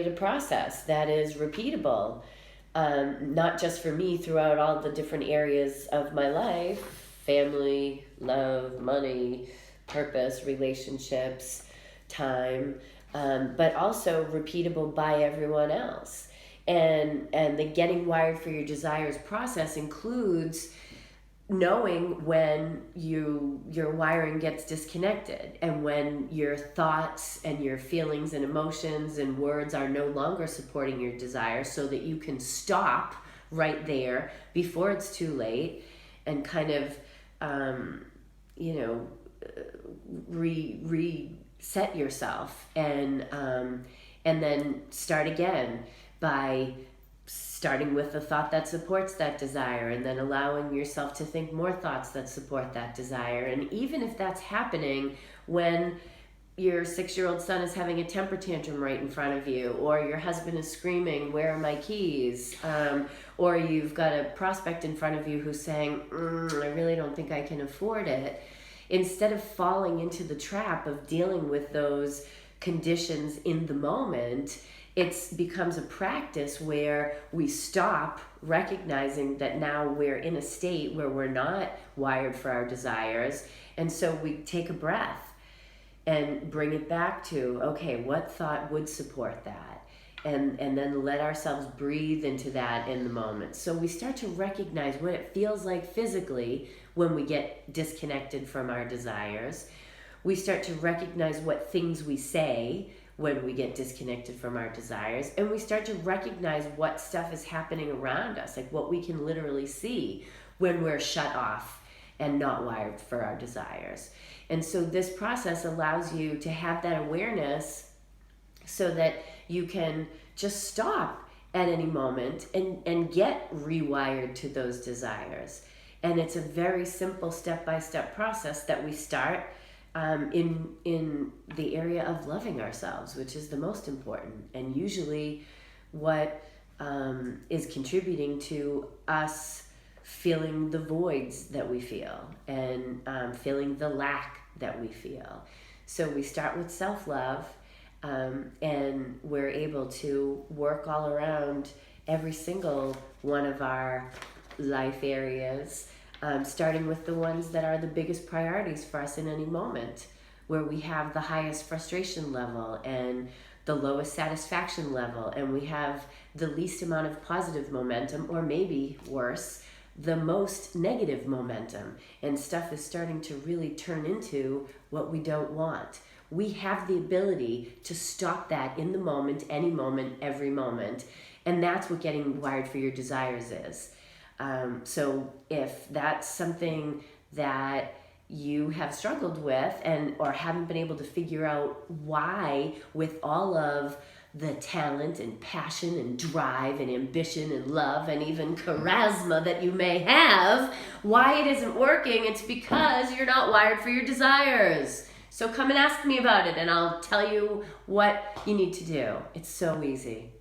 a process that is repeatable, not just for me, throughout all the different areas of my life: family, love, money, purpose, relationships, time, but also repeatable by everyone else. And the getting wired for your desires process includes knowing when your wiring gets disconnected, and when your thoughts and your feelings and emotions and words are no longer supporting your desires, so that you can stop right there before it's too late, and kind of you know reset yourself, and then start again by starting with a thought that supports that desire, and then allowing yourself to think more thoughts that support that desire. And even if that's happening when your 6-year-old son is having a temper tantrum right in front of you, or your husband is screaming, "Where are my keys?" Or you've got a prospect in front of you who's saying, "I really don't think I can afford it," instead of falling into the trap of dealing with those conditions in the moment, it becomes a practice where we stop recognizing that now we're in a state where we're not wired for our desires. And so we take a breath and bring it back to, okay, what thought would support that? And then let ourselves breathe into that in the moment. So we start to recognize what it feels like physically when we get disconnected from our desires. We start to recognize what things we say when we get disconnected from our desires, and we start to recognize what stuff is happening around us, like what we can literally see when we're shut off and not wired for our desires. And so this process allows you to have that awareness so that you can just stop at any moment and get rewired to those desires. And it's a very simple step-by-step process that we start in the area of loving ourselves, which is the most important, and usually what is contributing to us feeling the voids that we feel, and feeling the lack that we feel. So we start with self-love, and we're able to work all around every single one of our life areas, starting with the ones that are the biggest priorities for us in any moment, where we have the highest frustration level and the lowest satisfaction level, and we have the least amount of positive momentum, or maybe worse, the most negative momentum, and stuff is starting to really turn into what we don't want. We have the ability to stop that in the moment, any moment, every moment, and that's what getting wired for your desires is. So if that's something that you have struggled with, or haven't been able to figure out why, with all of the talent and passion and drive and ambition and love and even charisma that you may have, why it isn't working, it's because you're not wired for your desires. So come and ask me about it, and I'll tell you what you need to do. It's so easy.